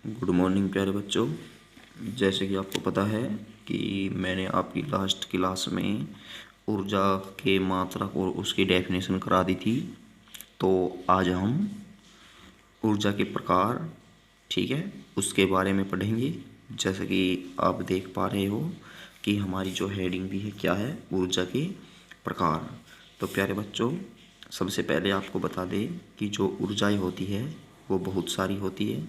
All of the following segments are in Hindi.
गुड मॉर्निंग प्यारे बच्चों। जैसे कि आपको पता है कि मैंने आपकी लास्ट क्लास में ऊर्जा के मात्रक और उसकी डेफिनेशन करा दी थी। तो आज हम ऊर्जा के प्रकार, ठीक है, उसके बारे में पढ़ेंगे। जैसे कि आप देख पा रहे हो कि हमारी जो हेडिंग भी है क्या है, ऊर्जा के प्रकार। तो प्यारे बच्चों, सबसे पहले आपको बता दें कि जो ऊर्जाएं होती है वो बहुत सारी होती है,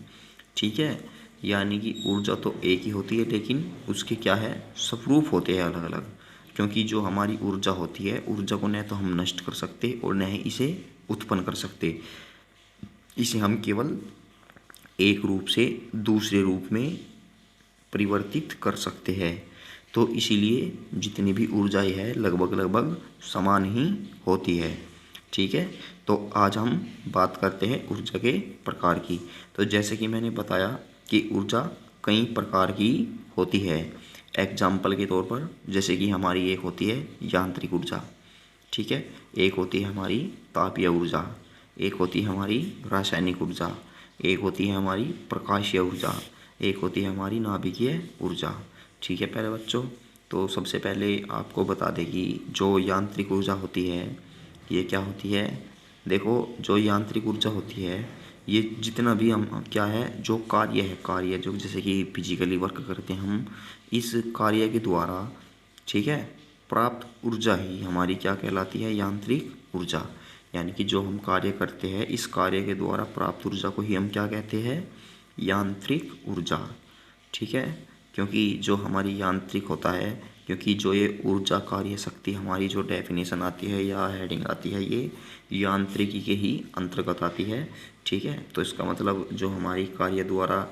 ठीक है। यानी कि ऊर्जा तो एक ही होती है, लेकिन उसके क्या है, स्वरूप होते हैं अलग अलग। क्योंकि जो हमारी ऊर्जा होती है, ऊर्जा को न तो हम नष्ट कर सकते और न ही इसे उत्पन्न कर सकते। इसे हम केवल एक रूप से दूसरे रूप में परिवर्तित कर सकते हैं। तो इसीलिए जितनी भी ऊर्जाएं है लगभग लगभग समान ही होती है, ठीक है। तो आज हम बात करते हैं ऊर्जा के प्रकार की। तो जैसे कि मैंने बताया कि ऊर्जा कई प्रकार की होती है। एग्जाम्पल के तौर पर जैसे कि हमारी एक होती है यांत्रिक ऊर्जा, ठीक है। एक होती है हमारी तापीय ऊर्जा, एक होती है हमारी रासायनिक ऊर्जा, एक होती है हमारी प्रकाशीय ऊर्जा, एक होती है हमारी नाभिकीय ऊर्जा, ठीक है प्यारे बच्चों। तो सबसे पहले आपको बता दें कि जो यांत्रिक ऊर्जा होती है ये क्या होती है। देखो, जो यांत्रिक ऊर्जा होती है ये जितना भी हम क्या है, जो कार्य है, कार्य जो जैसे कि फिजिकली वर्क करते हैं हम, इस कार्य के द्वारा, ठीक है, प्राप्त ऊर्जा ही हमारी क्या कहलाती है, यांत्रिक ऊर्जा। यानी कि जो हम कार्य करते हैं इस कार्य के द्वारा प्राप्त ऊर्जा को ही हम क्या कहते हैं, यांत्रिक ऊर्जा, ठीक है। क्योंकि जो हमारी यांत्रिक होता है, क्योंकि जो ये ऊर्जा कार्य शक्ति हमारी जो डेफिनेशन आती है या हेडिंग आती है ये यांत्रिकी के ही अंतर्गत आती है, ठीक है। तो इसका मतलब जो हमारी कार्य द्वारा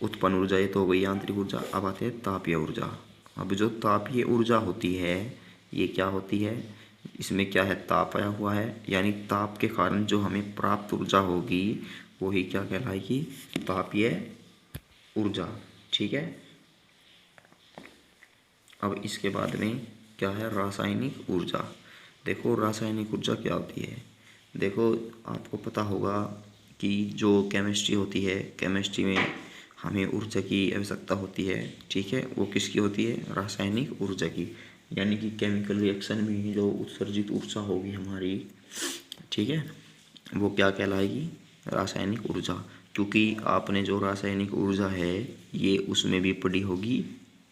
उत्पन्न ऊर्जा ये तो हो गई यांत्रिक ऊर्जा। अब आते हैं तापीय ऊर्जा। अब जो तापीय ऊर्जा होती है ये क्या होती है, इसमें क्या है, ताप आया हुआ है, यानी ताप के कारण जो हमें प्राप्त ऊर्जा होगी वही क्या कहलाएगी, तापीय ऊर्जा, ठीक है। अब इसके बाद में क्या है, रासायनिक ऊर्जा। देखो रासायनिक ऊर्जा क्या होती है। देखो, आपको पता होगा कि जो केमिस्ट्री होती है, केमिस्ट्री में हमें ऊर्जा की आवश्यकता होती है, ठीक है। वो किसकी होती है, रासायनिक ऊर्जा की। यानी कि केमिकल रिएक्शन में जो उत्सर्जित ऊर्जा होगी हमारी, ठीक है, वो क्या कहलाएगी, रासायनिक ऊर्जा। क्योंकि आपने जो रासायनिक ऊर्जा है ये उसमें भी पढ़ी होगी,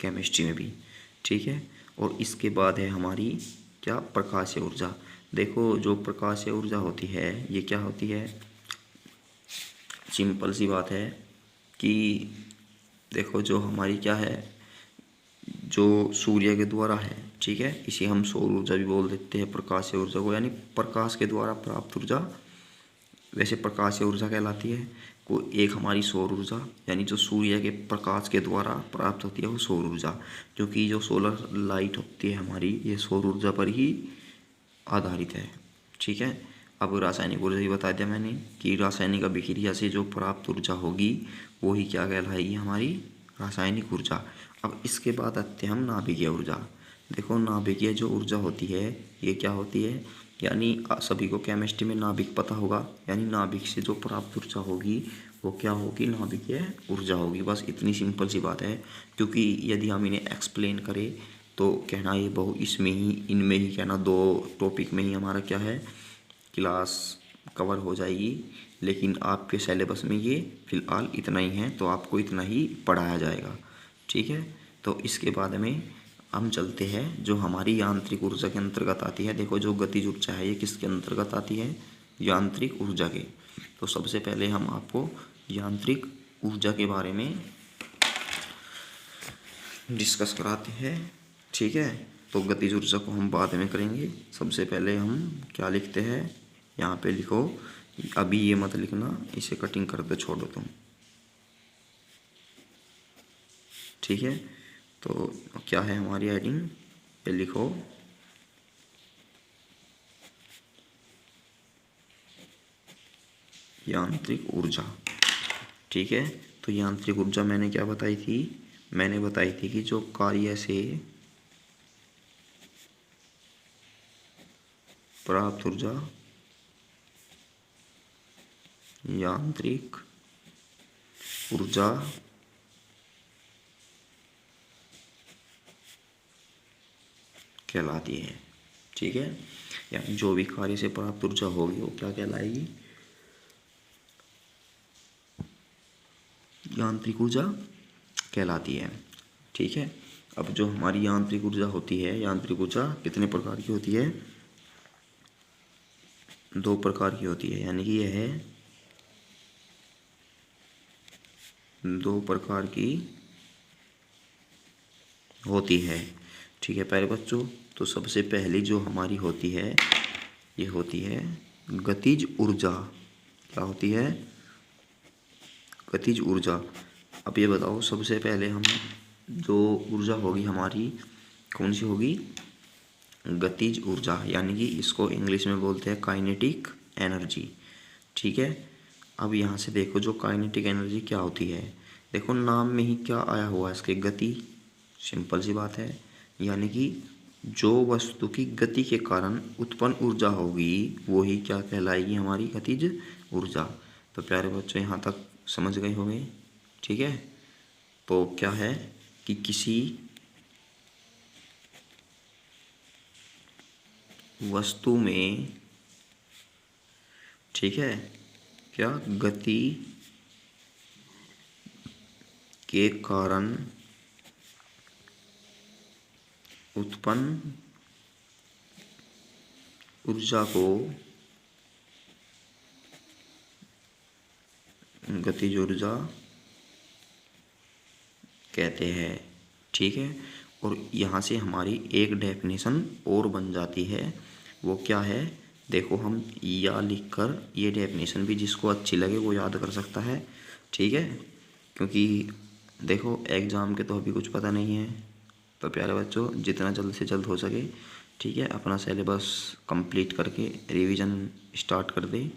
केमिस्ट्री में भी, ठीक है। और इसके बाद है हमारी क्या, प्रकाशीय ऊर्जा। देखो, जो प्रकाशीय ऊर्जा होती है ये क्या होती है, सिंपल सी बात है कि देखो जो हमारी क्या है, जो सूर्य के द्वारा है, ठीक है, इसे हम सौर ऊर्जा भी बोल देते हैं प्रकाशीय ऊर्जा को, यानी प्रकाश के द्वारा प्राप्त ऊर्जा वैसे प्रकाशीय ऊर्जा कहलाती है। को एक हमारी सौर ऊर्जा, यानी जो सूर्य के प्रकाश के द्वारा प्राप्त होती है वो सौर ऊर्जा, क्योंकि जो सोलर लाइट होती है हमारी ये सौर ऊर्जा पर ही आधारित है, ठीक है। अब रासायनिक ऊर्जा ही बता दिया मैंने कि रासायनिक अभिक्रिया से जो प्राप्त ऊर्जा होगी वो ही क्या कहलाएगी, हमारी रासायनिक ऊर्जा। अब इसके बाद आते हैं हम नाभिकीय ऊर्जा। देखो, नाभिकीय जो ऊर्जा होती है ये क्या होती है, यानी सभी को केमिस्ट्री में नाभिक पता होगा, यानी नाभिक से जो प्राप्त ऊर्जा होगी वो क्या होगी, नाभिकीय ऊर्जा होगी। बस इतनी सिंपल सी बात है। क्योंकि यदि हम इन्हें एक्सप्लेन करें तो कहना ये बहु इसमें ही इनमें ही कहना दो टॉपिक में ही हमारा क्या है, क्लास कवर हो जाएगी। लेकिन आपके सिलेबस में ये फ़िलहाल इतना ही है, तो आपको इतना ही पढ़ाया जाएगा, ठीक है। तो इसके बाद में हम चलते हैं जो हमारी यांत्रिक ऊर्जा के अंतर्गत आती है। देखो, जो गतिज ऊर्जा है ये किसके अंतर्गत आती है, यांत्रिक ऊर्जा के। तो सबसे पहले हम आपको यांत्रिक ऊर्जा के बारे में डिस्कस कराते हैं, ठीक है। तो गतिज ऊर्जा को हम बाद में करेंगे। सबसे पहले हम क्या लिखते हैं, यहाँ पे लिखो, अभी ये मत लिखना, इसे कटिंग कर दो, छोड़ दो तुम, ठीक है। तो क्या है हमारी हेडिंग, ये लिखो, यांत्रिक ऊर्जा, ठीक है। तो यांत्रिक ऊर्जा मैंने क्या बताई थी, मैंने बताई थी कि जो कार्य से प्राप्त ऊर्जा यांत्रिक ऊर्जा कहलाती है। ठीक है, या जो भी कार्य से प्राप्त ऊर्जा होगी वो क्या कहलाएगी? यांत्रिक ऊर्जा कहलाती है। ठीक है, अब जो हमारी यांत्रिक ऊर्जा होती है, यांत्रिक ऊर्जा कितने प्रकार की होती है? 2 प्रकार की होती है, यानी कि यह है 2 प्रकार की होती है। ठीक है प्यारे बच्चों, तो सबसे पहली जो हमारी होती है ये होती है गतिज ऊर्जा। क्या होती है? गतिज ऊर्जा। अब ये बताओ, सबसे पहले हम जो ऊर्जा होगी हमारी कौन सी होगी? गतिज ऊर्जा, यानी कि इसको इंग्लिश में बोलते हैं काइनेटिक एनर्जी। ठीक है, अब यहाँ से देखो जो काइनेटिक एनर्जी क्या होती है। देखो नाम में ही क्या आया हुआ है इसके, गति। सिंपल सी बात है, यानी कि जो वस्तु की गति के कारण उत्पन्न ऊर्जा होगी वही क्या कहलाएगी? हमारी गतिज ऊर्जा। तो प्यारे बच्चों यहाँ तक समझ गए होंगे। ठीक है, तो क्या है कि किसी वस्तु में, ठीक है, क्या गति के कारण उत्पन्न ऊर्जा को गतिज ऊर्जा कहते हैं। ठीक है, और यहाँ से हमारी एक डेफिनेशन और बन जाती है। वो क्या है? देखो हम या लिखकर ये डेफिनेशन भी जिसको अच्छी लगे वो याद कर सकता है। ठीक है, क्योंकि देखो एग्ज़ाम के तो अभी कुछ पता नहीं है, तो प्यारे बच्चों जितना जल्द से जल्द हो सके, ठीक है, अपना सिलेबस कंप्लीट करके रिवीजन स्टार्ट कर दे।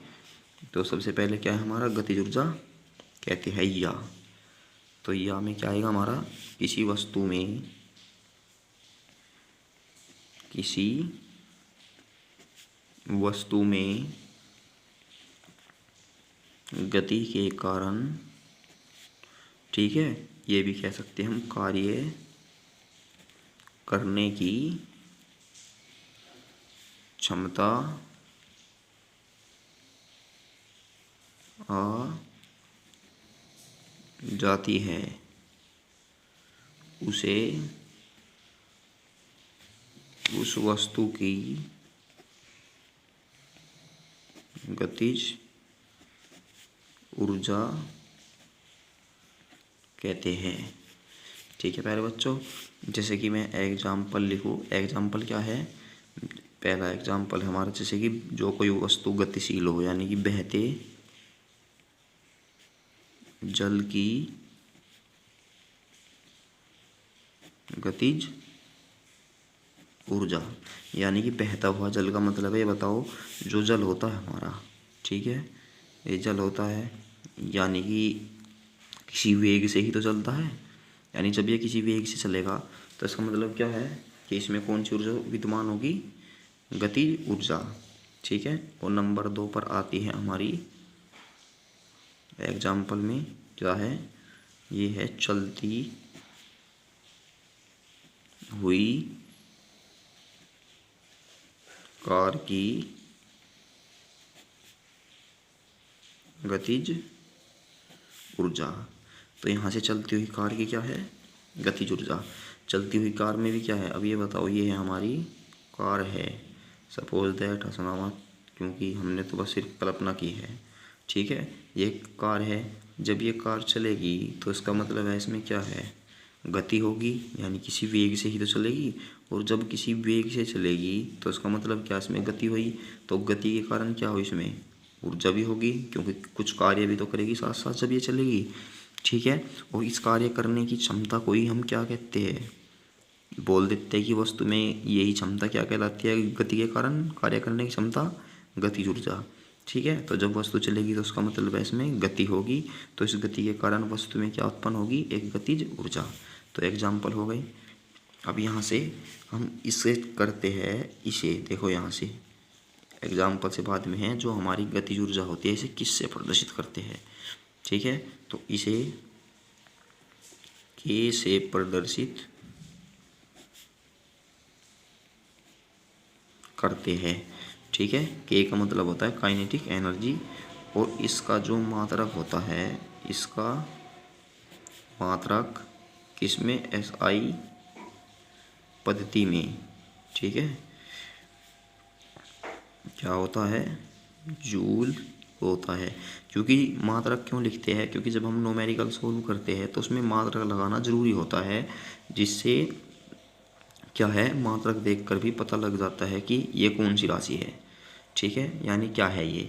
तो सबसे पहले क्या है हमारा? गतिज ऊर्जा कहते हैं या। तो या में क्या आएगा हमारा? किसी वस्तु में गति के कारण, ठीक है, ये भी कह सकते हैं हम, कार्य करने की क्षमता आ जाती है, उसे उस वस्तु की गतिज ऊर्जा कहते हैं। ठीक है प्यारे बच्चों, जैसे कि मैं एग्जाम्पल लिखूँ। एग्जाम्पल क्या है? पहला एग्जाम्पल हमारा, जैसे कि जो कोई वस्तु गतिशील हो, यानी कि बहते जल की गतिज ऊर्जा, यानी कि बहता हुआ जल का मतलब है, ये बताओ जो जल होता है हमारा, ठीक है, ये जल होता है, यानी कि किसी वेग से ही तो चलता है। यानी जब ये किसी वेग से चलेगा तो इसका मतलब क्या है कि इसमें कौन सी ऊर्जा विद्यमान होगी? गतिज ऊर्जा। ठीक है, और नंबर 2 पर आती है हमारी एग्जाम्पल में, क्या है? ये है चलती हुई कार की गतिज ऊर्जा। तो यहाँ से चलती हुई कार की क्या है? गतिज ऊर्जा। चलती हुई कार में भी क्या है? अब ये बताओ, ये है हमारी कार है, सपोज दैट हसनाबाद, क्योंकि हमने तो बस सिर्फ कल्पना की है। ठीक है, ये कार है, जब ये कार चलेगी तो इसका मतलब है इसमें क्या है? गति होगी, यानी किसी वेग से ही तो चलेगी, और जब किसी वेग से चलेगी तो इसका मतलब क्या? इसमें गति हुई, तो गति के कारण क्या हुई? इसमें ऊर्जा भी होगी, क्योंकि कुछ कार्य भी तो करेगी साथ साथ जब ये चलेगी। ठीक है, और इस कार्य करने की क्षमता को ही हम क्या कहते हैं? बोल देते हैं कि वस्तु में यही क्षमता क्या कहलाती है? गति के कारण कार्य करने की क्षमता, गतिज ऊर्जा। ठीक है, तो जब वस्तु चलेगी तो उसका मतलब है इसमें गति होगी, तो इस गति के कारण वस्तु में क्या उत्पन्न होगी? एक गतिज ऊर्जा। तो एग्जाम्पल हो गई। अब यहाँ से हम इसे करते हैं, इसे देखो यहाँ से एग्जाम्पल से बाद में है, जो हमारी गतिज ऊर्जा होती है इसे किससे प्रदर्शित करते हैं। ठीक है, तो इसे के से प्रदर्शित करते हैं। ठीक है, के का मतलब होता है काइनेटिक एनर्जी, और इसका जो मात्रक होता है, इसका मात्रक किसमें, SI पद्धति में। ठीक है, क्या होता है, जूल होता है। क्योंकि मात्रक क्यों लिखते हैं, क्योंकि जब हम न्यूमेरिकल सोल्व करते हैं तो उसमें मात्रक लगाना जरूरी होता है, जिससे क्या है, मात्रक देखकर भी पता लग जाता है कि ये कौन सी राशि है। ठीक है, यानी क्या है ये,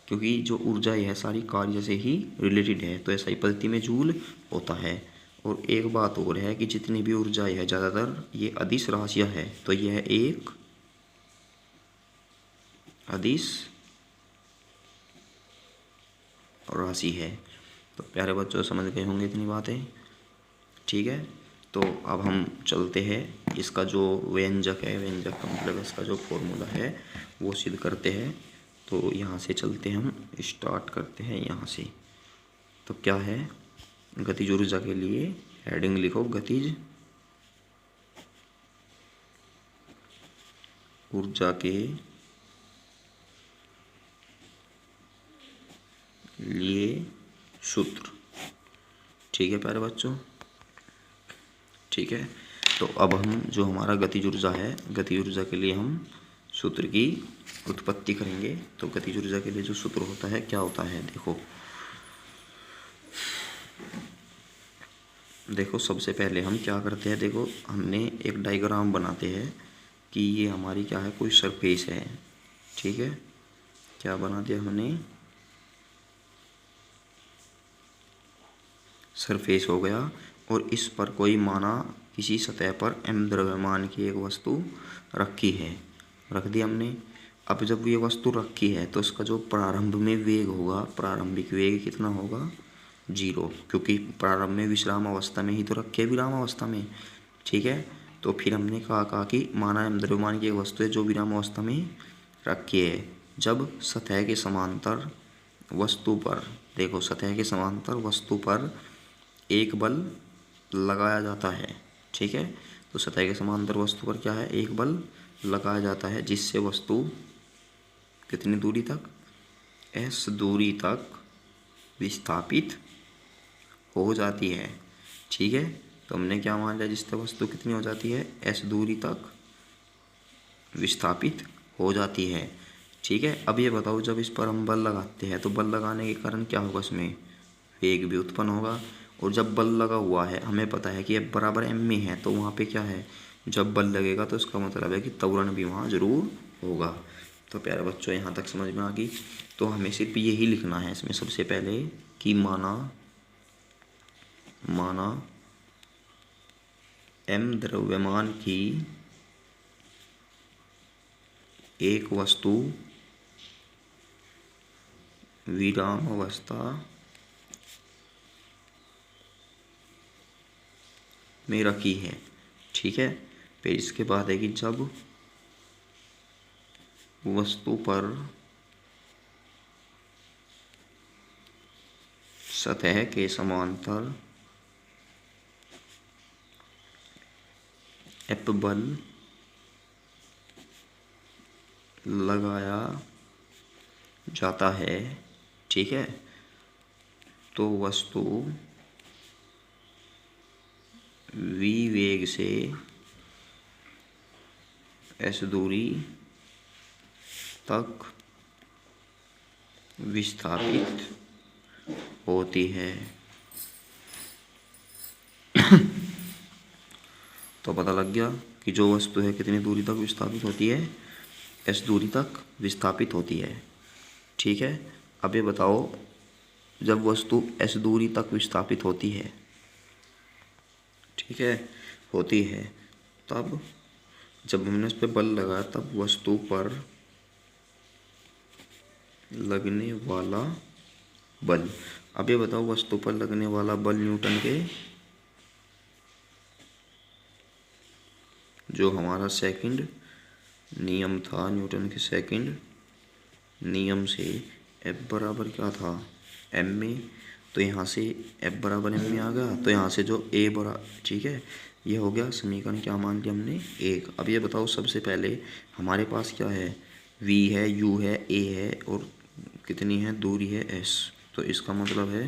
क्योंकि जो ऊर्जा यह सारी कार्य से ही रिलेटेड है, तो ऐसा ही पद्धति में जूल होता है। और एक बात और है कि जितनी भी ऊर्जा है ज़्यादातर ये अदिश राशियाँ है, तो यह एक अदिश राशि है। तो प्यारे बच्चों समझ गए होंगे इतनी बातें। ठीक है, तो अब हम चलते हैं, इसका जो व्यंजक है, व्यंजक का मतलब इसका जो फॉर्मूला है वो सिद्ध करते हैं। तो यहाँ से चलते हैं, हम स्टार्ट करते हैं यहाँ से। तो क्या है, गतिज ऊर्जा के लिए हेडिंग लिखो, गतिज ऊर्जा के लिए सूत्र। ठीक है प्यारे बच्चों, ठीक है। तो अब हम जो हमारा गतिज ऊर्जा है, गतिज ऊर्जा के लिए हम सूत्र की उत्पत्ति करेंगे। तो गतिज ऊर्जा के लिए जो सूत्र होता है क्या होता है, देखो सबसे पहले हम क्या करते हैं, देखो हमने एक डायग्राम बनाते हैं कि ये हमारी क्या है, कोई सरफेस है। ठीक है, क्या बना दिया हमने, सरफेस हो गया, और इस पर कोई माना किसी सतह पर m द्रव्यमान की एक वस्तु रखी है, रख दी हमने। अब जब ये वस्तु रखी है तो इसका जो प्रारंभ में वेग होगा, प्रारंभिक वेग कितना होगा, 0, क्योंकि प्रारंभ में विश्राम अवस्था में ही तो रखे, विराम अवस्था में। ठीक है, तो फिर हमने कहा कि माना m द्रव्यमान की एक वस्तु है जो विराम अवस्था में रखी है। जब सतह के समांतर वस्तु पर, देखो सतह के समांतर वस्तु पर एक बल लगाया जाता है। ठीक है, तो सतह के समांतर वस्तु पर क्या है, एक बल लगाया जाता है, जिससे वस्तु कितनी दूरी तक, s दूरी तक विस्थापित हो जाती है। ठीक है, तो हमने क्या मान लिया, जिससे वस्तु कितनी हो जाती है, s दूरी तक विस्थापित हो जाती है। ठीक है, अब ये बताओ जब इस पर हम बल लगाते हैं तो बल लगाने के कारण क्या होगा, इसमें वेग भी उत्पन्न होगा। और जब बल लगा हुआ है, हमें पता है कि F बराबर m में है, तो वहाँ पे क्या है, जब बल लगेगा तो इसका मतलब है कि त्वरण भी वहाँ जरूर होगा। तो प्यारे बच्चों यहाँ तक समझ में आ गई। तो हमें सिर्फ यही लिखना है इसमें सबसे पहले कि माना m द्रव्यमान की एक वस्तु विराम अवस्था में रखी है। ठीक है, फिर इसके बाद है कि जब वस्तु पर सतह के समांतर F बल लगाया जाता है। ठीक है, तो वस्तु v वेग से s दूरी तक विस्थापित होती है। तो पता लग गया कि जो वस्तु है कितनी दूरी तक विस्थापित होती है, s दूरी तक विस्थापित होती है। ठीक है, अब ये बताओ जब वस्तु s दूरी तक विस्थापित होती है, ठीक है, होती है, तब जब हमने उस पर बल लगाया तब वस्तु पर लगने वाला बल, अब ये बताओ वस्तु पर लगने वाला बल न्यूटन के जो हमारा सेकंड नियम था, न्यूटन के सेकंड नियम से F बराबर क्या था, m में, तो यहाँ से F बराबर m में आ गया, तो यहाँ से जो A बरा, ठीक है, ये हो गया समीकरण क्या मान लिया हमने 1। अब ये बताओ सबसे पहले हमारे पास क्या है, V है, U है, A है और कितनी है दूरी है S। तो इसका मतलब है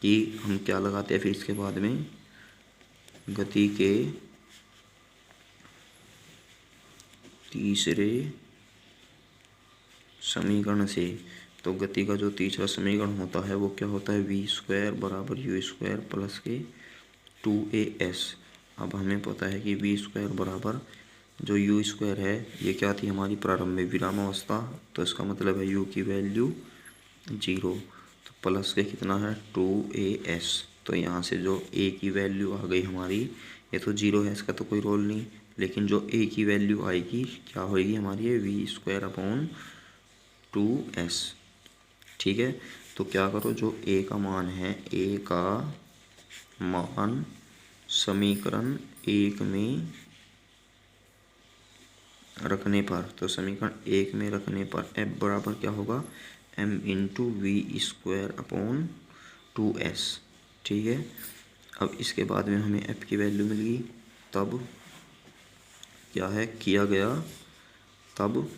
कि हम क्या लगाते हैं फिर इसके बाद में, गति के तीसरे समीकरण से। तो गति का जो तीसरा समीकरण होता है वो क्या होता है, v² बराबर u² प्लस के 2as। अब हमें पता है कि v² बराबर जो u² है ये क्या थी हमारी प्रारंभिक विरामावस्था, तो इसका मतलब है u की वैल्यू 0, तो प्लस के कितना है 2as। तो यहाँ से जो a की वैल्यू आ गई हमारी, ये तो 0 है इसका तो कोई रोल नहीं, लेकिन जो a की वैल्यू आएगी क्या होगी हमारी, ये v² अपॉन 2s। ठीक है, तो क्या करो, जो a का मान है, a का मान समीकरण 1 में रखने पर, तो समीकरण 1 में रखने पर f बराबर क्या होगा, m into v² upon 2s। ठीक है, अब इसके बाद में हमें f की वैल्यू मिल गई, तब क्या है किया गया, तब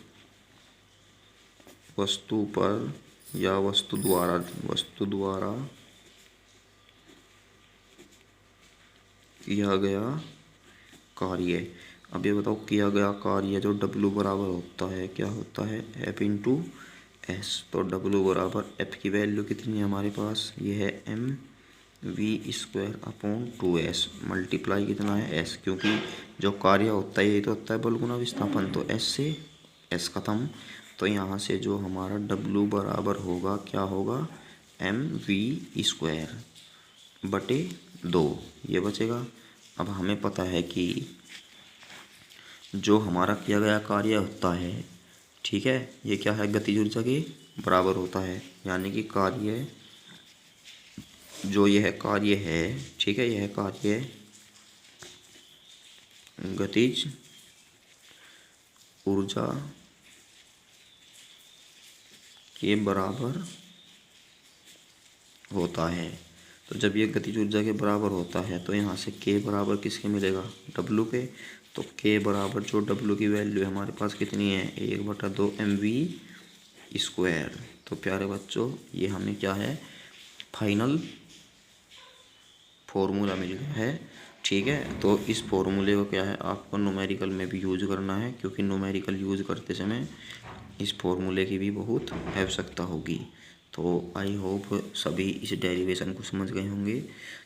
वस्तु पर या वस्तु द्वारा किया गया कार्य। अब ये बताओ किया गया कार्य जो W बराबर होता है, क्या होता है F इंटू S। तो W बराबर F की वैल्यू कितनी है हमारे पास, ये है mv² अपॉन 2s मल्टीप्लाई कितना है s, क्योंकि जो कार्य होता है ये तो होता है बल गुना विस्थापन, तो s से s खत्म। तो यहाँ से जो हमारा W बराबर होगा क्या होगा, mv² बटे 2 ये बचेगा। अब हमें पता है कि जो हमारा किया गया कार्य होता है, ठीक है, ये क्या है गतिज ऊर्जा के बराबर होता है, यानी कि कार्य जो यह कार्य है, ठीक है, यह कार्य गतिज ऊर्जा के बराबर होता है। तो जब ये गतिज ऊर्जा के बराबर होता है तो यहाँ से k बराबर किसके मिलेगा, W के। तो k बराबर जो W की वैल्यू हमारे पास कितनी है, 1/2 mv²। तो प्यारे बच्चों ये हमें क्या है फाइनल फॉर्मूला मिल गया है। ठीक है, तो इस फॉर्मूले को क्या है आपको न्यूमेरिकल में भी यूज करना है, क्योंकि न्यूमेरिकल यूज करते समय इस फॉर्मूले की भी बहुत आवश्यकता होगी। तो आई होप सभी इस डेरिवेशन को समझ गए होंगे,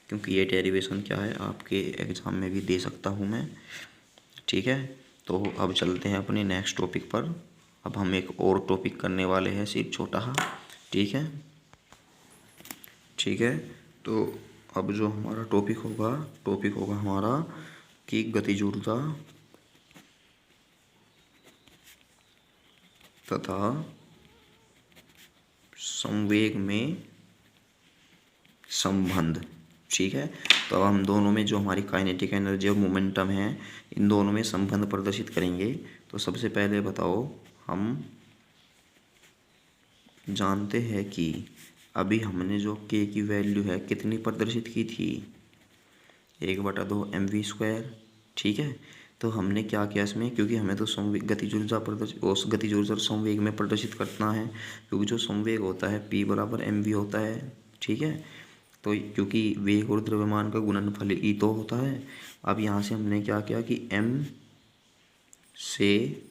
क्योंकि ये डेरिवेशन क्या है आपके एग्ज़ाम में भी दे सकता हूँ मैं। ठीक है, तो अब चलते हैं अपने नेक्स्ट टॉपिक पर। अब हम एक और टॉपिक करने वाले हैं सिर्फ छोटा सा। ठीक है, ठीक है, तो अब जो हमारा टॉपिक होगा हमारा कि गतिज ऊर्जा तथा संवेग में संबंध। ठीक है, तो अब हम दोनों में जो हमारी काइनेटिक एनर्जी और मोमेंटम है इन दोनों में संबंध प्रदर्शित करेंगे। तो सबसे पहले बताओ, हम जानते हैं कि अभी हमने जो k की वैल्यू है कितनी प्रदर्शित की थी, 1/2 mv²। ठीक है, तो हमने क्या किया इसमें, क्योंकि हमें तो संवेग गतिज ऊर्जा संवेग में प्रदर्शित करना है, क्योंकि जो संवेग होता है p बराबर mv होता है। ठीक है, तो क्योंकि वेग और द्रव्यमान का गुणनफल ई तो होता है। अब यहाँ से हमने क्या किया कि m से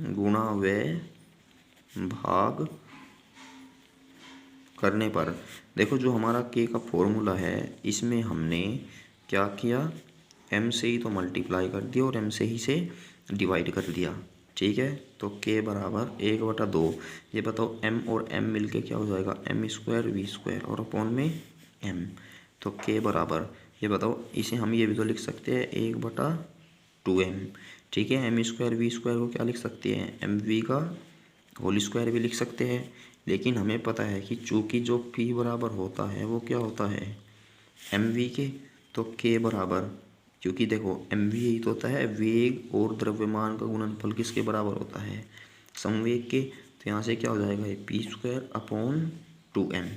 गुणा व भाग करने पर, देखो जो हमारा k का फॉर्मूला है इसमें हमने क्या किया, m से ही तो मल्टीप्लाई कर दिया और m से ही से डिवाइड कर दिया। ठीक है, तो k बराबर 1/2। ये बताओ m और m मिलके क्या हो जाएगा, m² v² और अपॉन में m। तो k बराबर, ये बताओ इसे हम ये भी तो लिख सकते हैं 1/2m। ठीक है, m² v² को क्या लिख सकते हैं, mv का होल स्क्वायर भी लिख सकते हैं। लेकिन हमें पता है कि चूँकि जो p बराबर होता है वो क्या होता है mv के, तो k बराबर, क्योंकि देखो mv यही तो होता है वेग और द्रव्यमान का गुणनफल किसके बराबर होता है, संवेग के। तो यहाँ से क्या हो जाएगा, ये p² अपॉन 2m।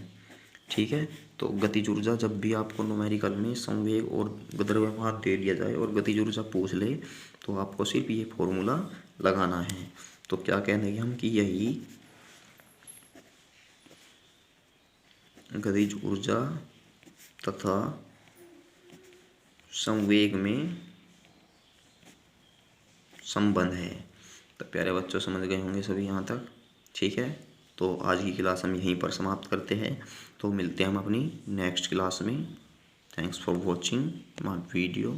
ठीक है। तो गतिज ऊर्जा जब भी आपको न्यूमेरिकल में संवेग और द्रव्यमान दे दिया जाए और गतिज ऊर्जा पूछ ले तो आपको सिर्फ ये फॉर्मूला लगाना है। तो क्या कहेंगे हम कि यही गतिज ऊर्जा तथा संवेग में संबंध है। तो प्यारे बच्चों समझ गए होंगे सभी यहाँ तक, ठीक है। तो आज की क्लास हम यहीं पर समाप्त करते हैं। तो मिलते हैं हम अपनी नेक्स्ट क्लास में। Thanks for watching my video.